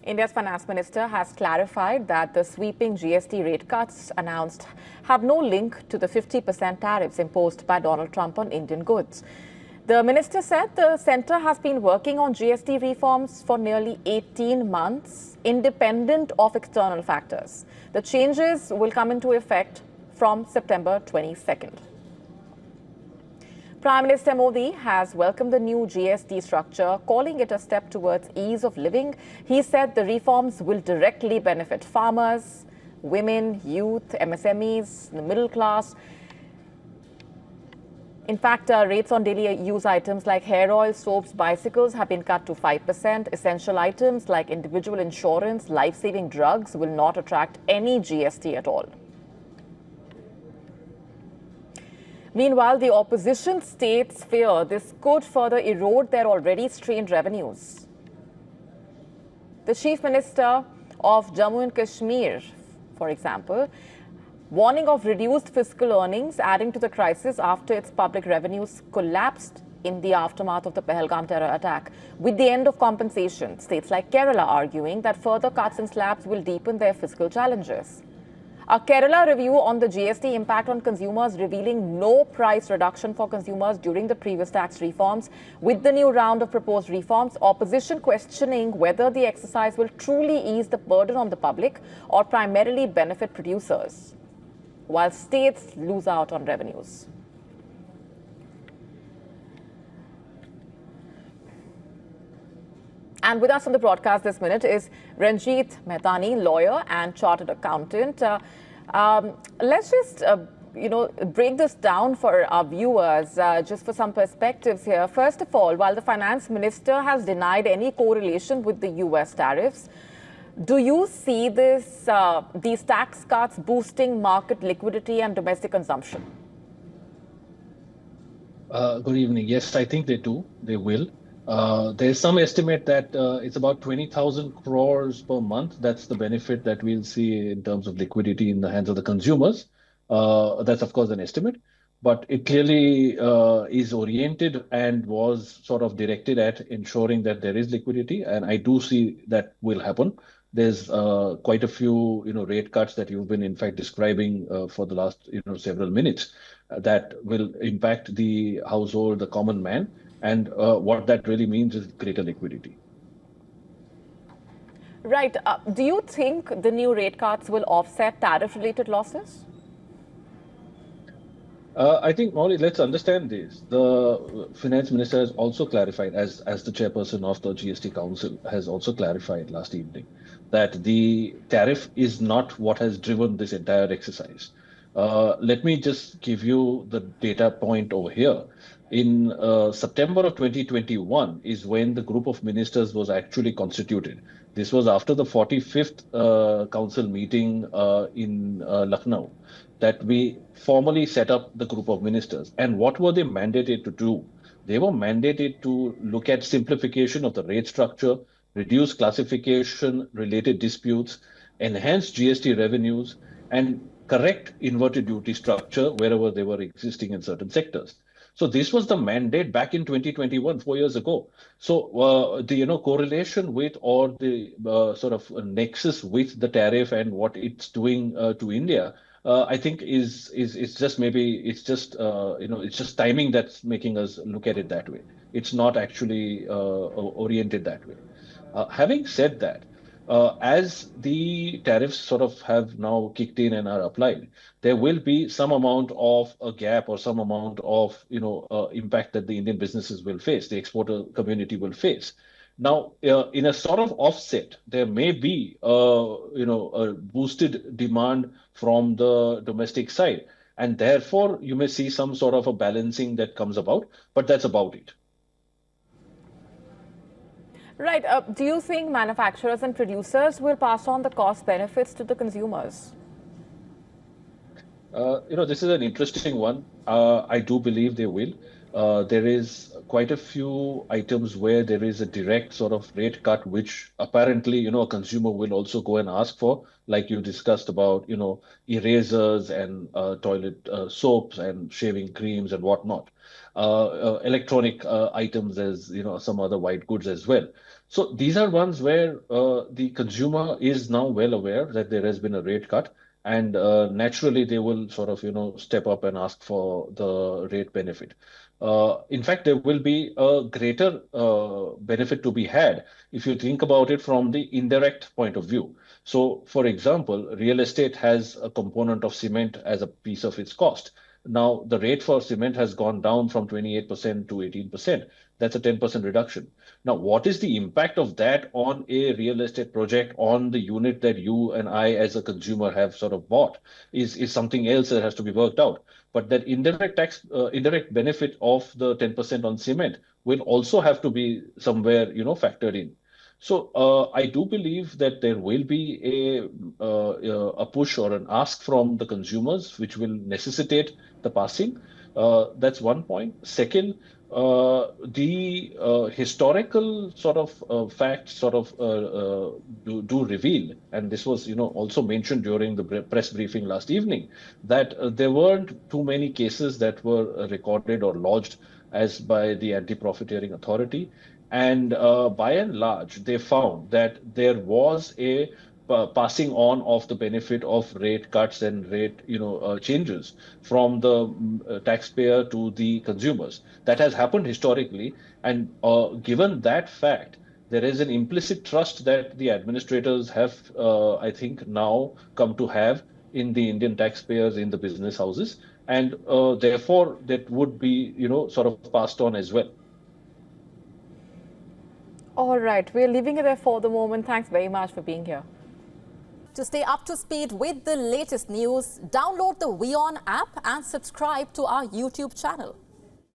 India's finance minister has clarified that the sweeping GST rate cuts announced have no link to the 50% tariffs imposed by Donald Trump on Indian goods. The minister said the centre has been working on GST reforms for nearly 18 months, independent of external factors. The changes will come into effect from September 22nd. Prime Minister Modi has welcomed the new GST structure, calling it a step towards ease of living. He said the reforms will directly benefit farmers, women, youth, MSMEs, the middle class. In fact, rates on daily use items like hair oil, soaps, bicycles have been cut to 5%. Essential items like individual insurance, life-saving drugs will not attract any GST at all. Meanwhile, the opposition states fear this could further erode their already strained revenues. The Chief Minister of Jammu and Kashmir, for example, warning of reduced fiscal earnings adding to the crisis after its public revenues collapsed in the aftermath of the Pahalgam terror attack. With the end of compensation, states like Kerala arguing that further cuts and slabs will deepen their fiscal challenges. A Kerala review on the GST impact on consumers revealing no price reduction for consumers during the previous tax reforms. With the new round of proposed reforms, opposition questioning whether the exercise will truly ease the burden on the public or primarily benefit producers, while states lose out on revenues. And with us on the broadcast this minute is Ranjit Mehtani, lawyer and chartered accountant. Let's just, break this down for our viewers, just for some perspectives here. First of all, while the finance minister has denied any correlation with the US tariffs, do you see these tax cuts boosting market liquidity and domestic consumption? Good evening. Yes, I think they do. They will. There's some estimate that it's about 20,000 crores per month. That's the benefit that we'll see in terms of liquidity in the hands of the consumers. That's, of course, an estimate. But it clearly is oriented and was sort of directed at ensuring that there is liquidity. And I do see that will happen. There's quite a few, rate cuts that you've been, in fact, describing for the last, several minutes that will impact the household, the common man. And what that really means is greater liquidity. Right. Do you think the new rate cuts will offset tariff-related losses? I think, Molly, let's understand this. The finance minister has also clarified, as the chairperson of the GST Council has also clarified last evening, that the tariff is not what has driven this entire exercise. Let me just give you the data point over here. In September of 2021 is when the group of ministers was actually constituted. This was after the 45th council meeting in Lucknow that we formally set up the group of ministers. And what were they mandated to do? They were mandated to look at simplification of the rate structure, reduce classification related disputes, enhance GST revenues, and correct inverted duty structure wherever they were existing in certain sectors. So this was the mandate back in 2021, 4 years ago. So the correlation with or the sort of nexus with the tariff and what it's doing to India, I think is just maybe it's just timing that's making us look at it that way. It's not actually oriented that way. Having said that, as the tariffs sort of have now kicked in and are applied, there will be some amount of a gap or some amount of impact that the Indian businesses will face, the exporter community will face. Now, in a sort of offset, there may be a boosted demand from the domestic side, and therefore you may see some sort of a balancing that comes about, but that's about it. Right. Do you think manufacturers and producers will pass on the cost benefits to the consumers? This is an interesting one. I do believe they will. There is quite a few items where there is a direct sort of rate cut, which apparently, a consumer will also go and ask for, like you discussed about, erasers and toilet soaps and shaving creams and whatnot. Electronic items as, some other white goods as well. So these are ones where the consumer is now well aware that there has been a rate cut, and naturally they will sort of, step up and ask for the rate benefit. In fact, there will be a greater benefit to be had if you think about it from the indirect point of view. So, for example, real estate has a component of cement as a piece of its cost. Now, the rate for cement has gone down from 28% to 18%. That's a 10% reduction. Now, what is the impact of that on a real estate project, on the unit that you and I as a consumer have sort of bought is something else that has to be worked out. But that indirect benefit of the 10% on cement will also have to be somewhere, factored in. So I do believe that there will be a push or an ask from the consumers, which will necessitate the passing. That's one point. Second, the historical sort of facts sort of do reveal, and this was also mentioned during the press briefing last evening, that there weren't too many cases that were recorded or lodged as by the anti-profiteering authority. And by and large, they found that there was a passing on of the benefit of rate cuts and rate, changes from the taxpayer to the consumers. That has happened historically, and given that fact, there is an implicit trust that the administrators have, I think, now come to have in the Indian taxpayers, in the business houses, and therefore that would be, sort of passed on as well. All right, we're leaving it there for the moment. Thanks very much for being here. To stay up to speed with the latest news, download the WION app and subscribe to our YouTube channel.